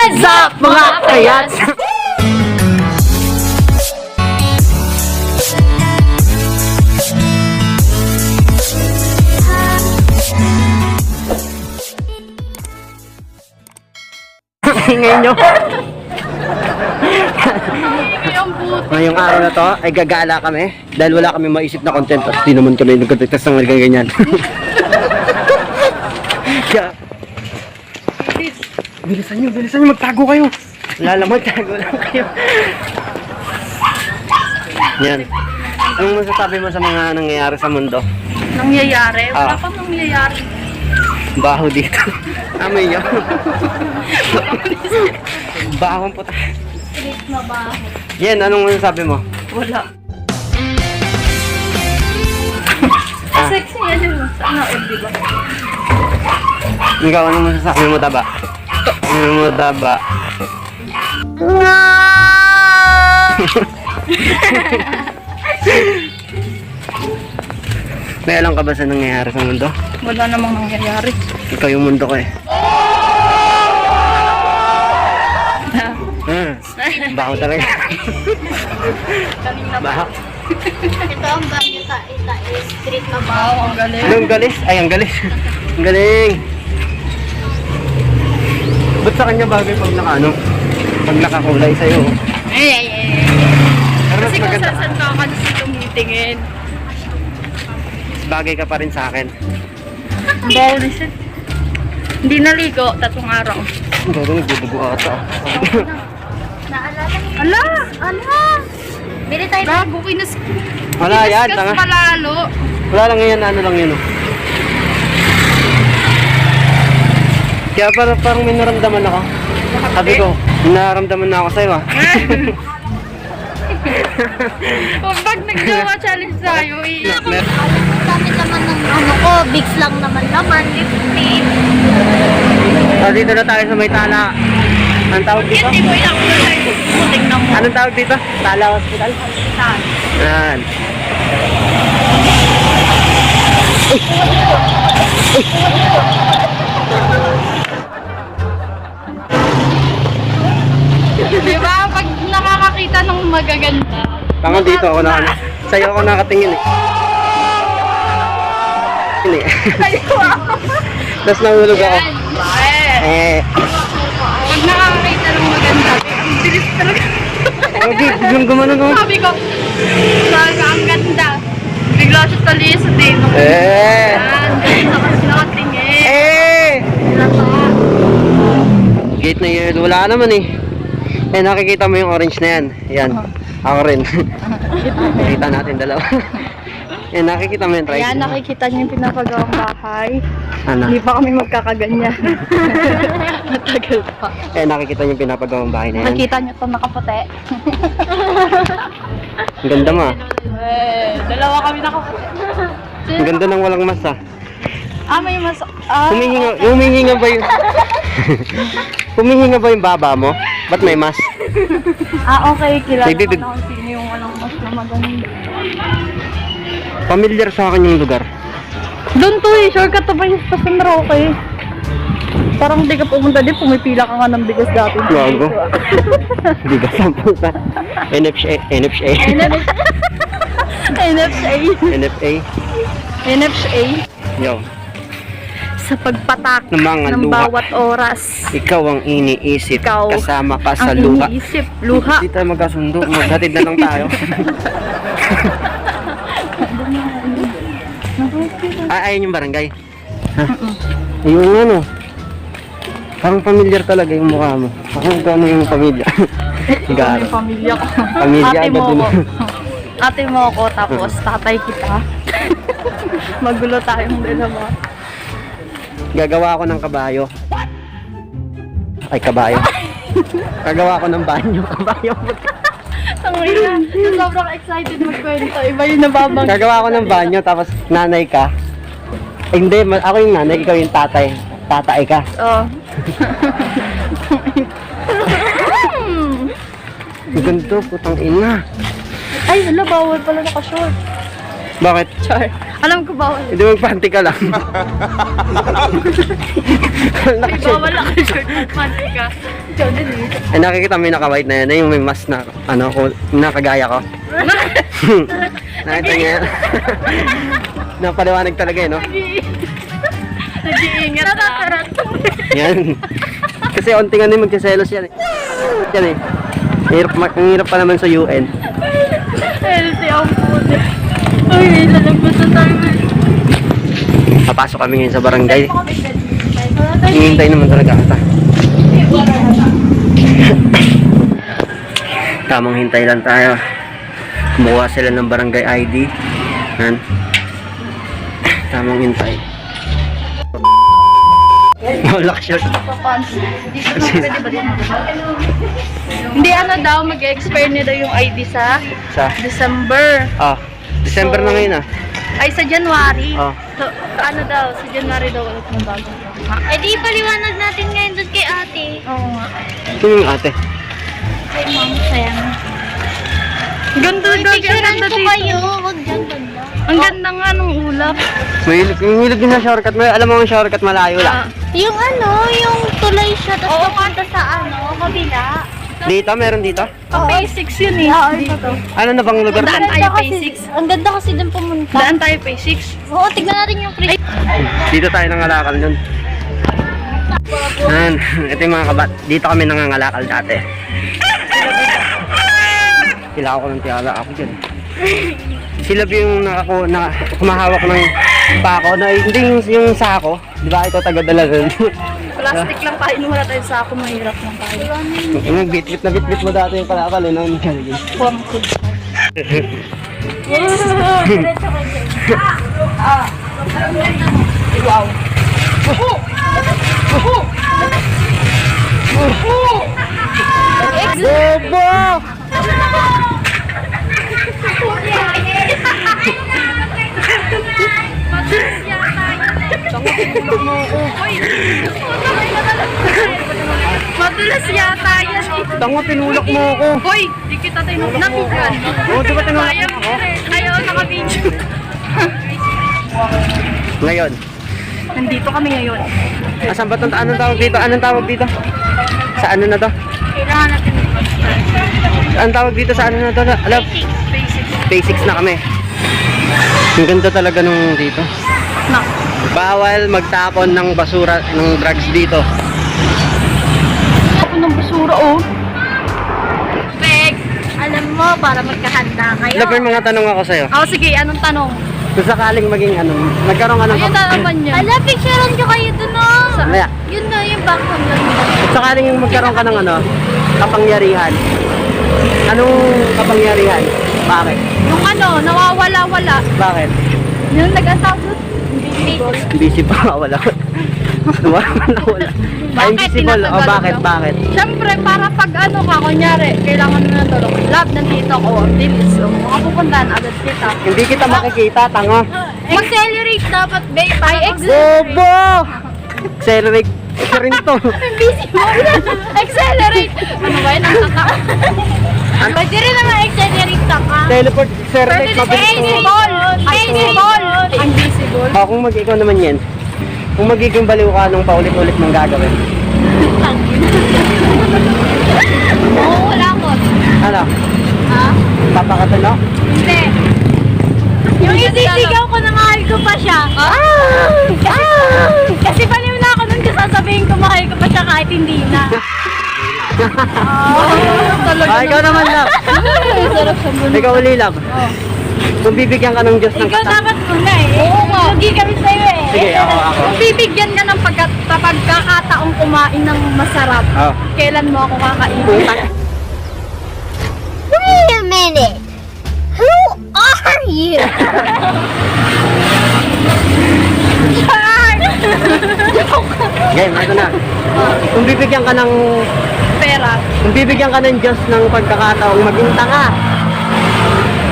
Heads up mga kayats! Ngayon nyo. Ngayong araw na to ay gagala kami dahil wala kami maisip na content at di naman kami nagkontektas ng ganyan. Kaya bilisan nyo, magtago kayo. Lala, magtago lang kayo. Yan. Anong masasabi mo sa mga nangyayari sa mundo? Nangyayari? Wala pang nangyayari. Baho dito. Amoy nyo. Bahong puta. Street na ba? Yan, anong masasabi mo? Wala. Sexy yan yung sana o diba? Ikaw, anong masasabi mo, Taba? Ano mo, Taba? May alam ka ba sa nangyayari sa mundo? Wala namang nangyayari. Ikaw yung mundo ko eh. Baho talaga. Kanina Baho. Ito ang gamit sa street na ba? Ang galing. Anong galis? Ay, ang galis. Ang galing. Ba't sa kanya bagay pag nakaano? Pag nakakulay sa'yo? Pero mas Kasi kung maganda. saan ka kasi tumitingin. Bagay ka pa rin sa akin. Bonus eh. Hindi naligo, 3 araw. Ang gagawin, nagdudugo ata. Naalala mo? Ala! Ala! Bili tayo. Bago kinas... Wala yan, Kinas tanga. malalo. Wala lang yan, ano lang yun. Oh. Kaya parang may naramdaman ako. Sabi ko, may naramdaman na ako sa'yo ah. Pag nag-gawa challenge tayo, Gamit naman ng ano ko, bigs lang naman, lipstick. Dito na tayo sa may tala. Anong tawag dito? Hindi mo ilang na tayo. Tingnan mo. Anong tawag dito? Tala Hospital? Yan. Di ba? Pag nakakakita ng magaganda. Tanga dito ako na ano. Sa'yo ako nakatingin eh. Hindi. Tapos nahulog ako. Yan. Eh. Pag nakakakita ng maganda, ang bilis talaga. Hindi, biglang gumano no. Sabi ko, talaga ang ganda. Bigla siya sa liso din. Eh. Yan, ganun na kasi nakatingin. Eh. Nasa. Gate na yun. Wala naman eh. Eh, nakikita mo yung orange na yan. Yan. Ako rin. Nakikita natin dalawa. Eh, nakikita mo yung tricycle. Ayan, nakikita niyo yung pinapagawang bahay. Ano? Hindi pa kami magkakaganyan. Matagal pa. Eh, nakikita niyo yung pinapagawang bahay na yan. Nakita niyo ito nakaputi. Ang ganda mo ah. Dalawa kami nakaputi. Ang ganda ng walang mas ah. May mas... Humihinga ba yung... Humihinga ba yung baba mo? Ba't may mas? Okay. Kilala May ko bibig. na kung sino yung walang mas na maganda. Familiar sa akin yung lugar. Doon to eh. Shortcut to ba yung sa San Roque? Parang di ka pumunta din. Pumipila ka nga ng bigas dati. Gago. Hindi ka sample sa NFA. NFA. NFA. NFA. Yo. Sa pagpatak Ng mga ng luha. bawat oras. Ikaw ang iniisip. Ikaw Kasama ka sa ang luha. iniisip. Luha. Hindi tayo magkasundo. Maghatid na lang tayo. Ayun yung barangay. Ha? Yung ano. Parang familiar talaga yung mukha mo. Ako ano yung pamilya. Garo. Yung pamilya ko. Pamilya Ate mo agad ko. din. Ate mo ko, tapos tatay kita. Magulo tayong dalawa. Gagawa ako ng kabayo. Ay, kabayo. Gagawa ko ng banyo. Kabayo. Ang ina, sobrang excited magkwento. Iba yung nababang. Gagawa ko ng banyo, tapos nanay ka. Eh, hindi, ako yung nanay, ikaw yung tatay. Tatay ka. Oh. Ang ganito, putang ina. Ay, hala, bawal pala naka-short. Bakit? Char. Alam ko bawal. Hindi magpanty ka lang. Ay, bawal naka-short. Magpanty ka. Ikaw din eh. Eh, nakikita mo yung naka-white na yan, yung may mask na, ano, nakagaya ko. Nakita niya yan. Napaliwanag talaga no? Nag-iingat na. Yan. Kasi onting ano yung magkaselos yan eh. Yan eh. Ang hirap pa naman sa UN. Healthy ang puti. Uy, lalagpas na tayo. Papasok kami ngayon sa barangay. Hihintay naman talaga ata. Tamang hintay lang tayo. Kumuha sila ng barangay ID. Yan. Tamang hintay. Lock shot. Hindi ano daw, mag-expire na daw yung ID sa Sa? December. December na ngayon ah. Ay, sa January. Oh. So, ano daw, sa January daw ulit ng bago. Eh di paliwanag natin ngayon doon kay ate. Oo nga. Sino yung ate? Kay ma'am, sayang. Ganda, Picturean ganda ko dito. kayo. Huwag dyan, banda. Ang ganda nga ng ulap. Yung hilog din na shortcut. Alam mo yung shortcut malayo lang. Yung ano, yung tulay siya, tapos papunta sa ano, kabila. Dito, meron dito? Pay 6 yun eh. Dito. Ano na bang lugar? Daan tayo pay 6. Ang ganda kasi dun pumunta. Daan tayo pay 6. Oo, tignan natin yung free. Dito tayo nangalakal nun. Yan. Ito yung mga kabat. Dito kami nangangalakal dati. Kailangan ko ng tiyala ako dyan. Sila yung kumahawak ng pako na hindi yung sako. Di ba ikaw taga-dala dun? Plastic lang tayo. Nung wala tayo sa ako, mahirap lang tayo. Yung bit-bit na bit-bit mo dati yung kalakal eh. Nang Jollibee. Huwag ko. Wow. Bobo! Madulas yata yan. Tango, tinulak mo ako. Hoy, di kita tinulak. Oo, di ba tinulak mo ako? Ayaw, naka-video. Ngayon. Nandito kami ngayon. Asan ba itong anong tawag dito? Anong tawag dito? Sa ano na to? Kailangan natin Anong tawag dito sa ano na to? Alam? Basics na kami. Ang ganda talaga nung dito. na. Bawal magtapon ng basura ng drugs dito. Ako ng basura, oh. Peg, alam mo, para magkahanda kayo. May mga tanong ako sa'yo. Oh, sige, anong tanong? Kung sakaling maging ano, magkaroon ka ng Ayun na naman niya. Ala, picturean nyo kayo dun, oh. Mamaya. Yun na, yung background lang. Kung sakaling magkaroon ka ng ano, kapangyarihan. Anong kapangyarihan? Bakit? Yung ano, nawawala-wala. Bakit? Yung nag-asabot. Invisible. Wala. Wala. Ay, invisible. O bakit? Bakit? Siyempre, para pag ano ka, kunyari, kailangan mo na tulong. Love, nandito ako. Bilis. So, makapupuntahan agad kita. Hindi kita makikita, tanga. Accelerate dapat, babe. Ay, Bobo! Accelerate. Isa rin to. Invisible. Accelerate. Ano ba yun? Ang kaka. Pwede rin naman accelerate ka. Teleport. Pwede Accelerate. din Mabilis to. invisible. Invisible. Invisible. Kung mag-ikaw naman yan, kung magiging baliw ka nung paulit-ulit mong gagawin. Oo, wala ko. Ano? Ha? Papakatano? Hindi. Yung isisigaw ko na mahal ko pa siya. Kasi baliw na ako nun kasi sasabihin ko mahal ko pa siya kahit hindi na. Talaga. Ah, ikaw naman lang. Sarap sa mundo. Ikaw uli lang. Kung bibigyan ka ng Diyos ng Ikaw dapat muna eh. Oo nga. Lugi kami sa'yo eh. Sige, ako. Kung bibigyan ka ng pagkakataong kumain ng masarap, Oh. kailan mo ako kakainin? Wait a minute. Who are you? Game, ito na. Kung bibigyan ka ng Pera. Kung bibigyan ka ng Diyos ng pagkakataong maging tanga.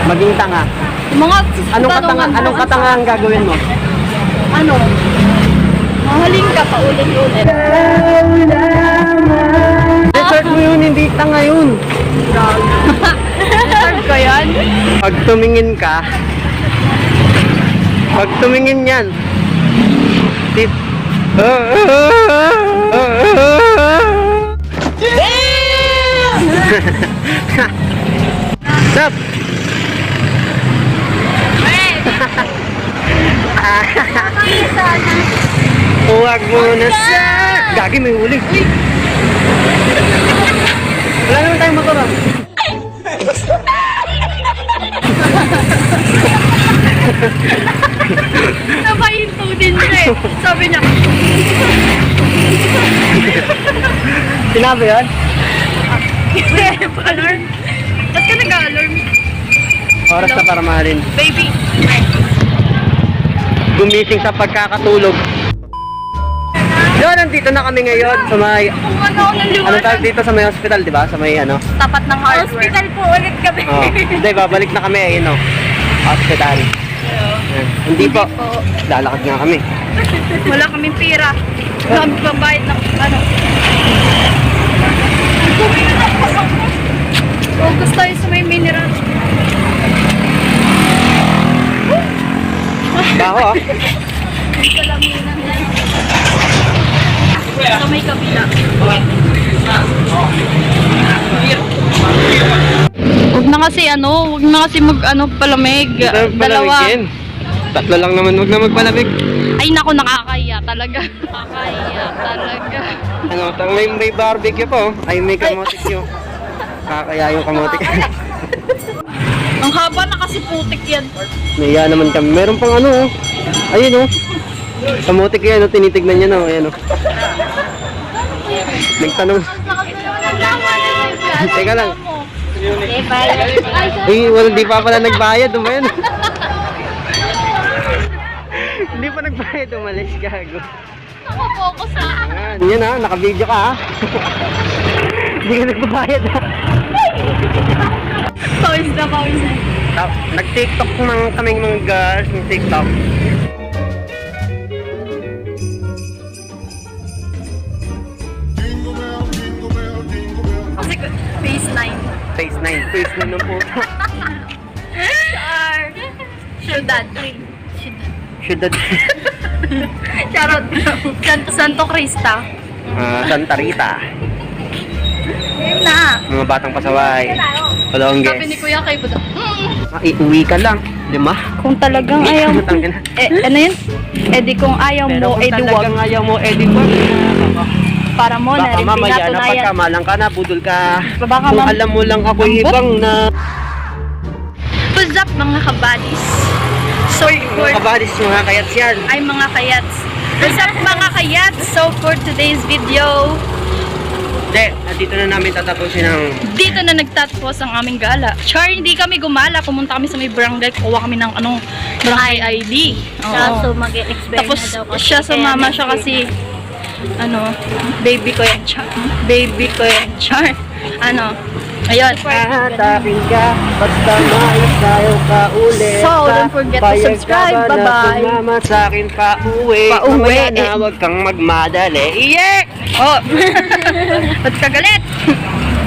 Maging tanga. Mga Anong katanga ang gagawin mo? Ano? Mahalin ka pa ulit-ulit. Desert mo yun, hindi tanga yun. Deserve ko yan? Pag tumingin ka, pag tumingin yan, tit, Sup? Huwag mo na sa... Gagi, may huli. Wala naman tayong motor ah. Napahinto din siya eh. Sabi niya, Sinabi yun? alarm. Ba't ka nag-alarm? Oras na para mahalin. Baby. Gumising sa pagkakatulog. Yun, nandito na kami ngayon sa may... Kung ano ako ng Ano tawag dito sa may hospital, di ba? Sa may ano? Tapat ng hardware. Hospital po ulit kami. Oh. Hindi, babalik na kami, ayun o. Hospital. Ayan. Hindi po. Lalakad nga kami. Wala kaming pira. Wala kaming pambayad ng ano. Focus tayo sa may mineral. Baho ah. Sa may kabila. Huwag na kasi palamig. Dalawa. Palamigin. Tatlo lang naman, huwag na magpalamig. Ay nako, nakakaya talaga. Nakakaya talaga. Ano, may barbecue po. Ay, may kamotik yung... Kakaya yung kamotik. Ang haba na kasi putik yan. Naiya naman kami. Meron pang ano oh. Ayun oh. Kamotik yan oh, tinitignan niya na oh. Ayan oh. Nagtanong. Teka lang. Eh, wala, di pa pala nagbayad. Umayan. Hindi pa nagbayad. Umalis gago. Nakapokus na. Ayan, yun ha. Naka-video ka ha. Hindi ka nagbabayad ha. Pawis na, pawis na. Nag-tiktok kaming mga girls ng TikTok. Kasi phase 9. Phase 9. Phase 9 ng puta. Char. Syudad. Syudad. Charot. Santo Crista. Santa Rita. Ayun na. Mga batang pasaway. Palongges. Sabi ni Kuya kay Buda. Iuwi ka lang. Lima. Kung talagang ayaw mo. Tangin na. Ano yun? Di kung ayaw Pero mo, kung di talagang wag. ayaw mo, di wag. Para mo na Baka rin mamaya na pinatunayan. pagkamalang ka na, budol ka. Baka Kung mam- alam mo lang ako ibang na... What's up mga kabadis? So for Mga kabadis, mga kayats yan. ay mga kayats. What's up mga kayats? So for today's video, Hindi, nandito na namin tatapusin ang... dito na nagtatapos ang aming gala. Char, hindi kami gumala. Pumunta kami sa may barangay. Kuha kami ng barangay ID. Oo. Kaso mag-explain Tapos na daw kasi. siya sumama siya kasi baby ko yan, Char. Baby ko yan, Char. Ayun. Hahatapin ka, basta maayos tayo ka ulit. So, don't forget to Payag ka subscribe. ba na Bye-bye. sumama sa akin pa uwi? Pa-uwi. Mamaya na, huwag kang magmadali. Yeah! Oh. Ba't ka galit?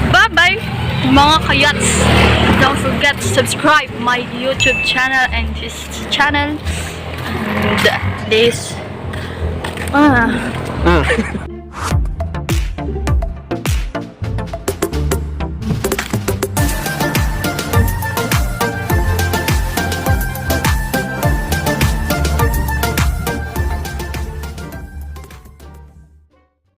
Bye-bye, mga kayats. Don't forget to subscribe my YouTube channel and this channel. And this.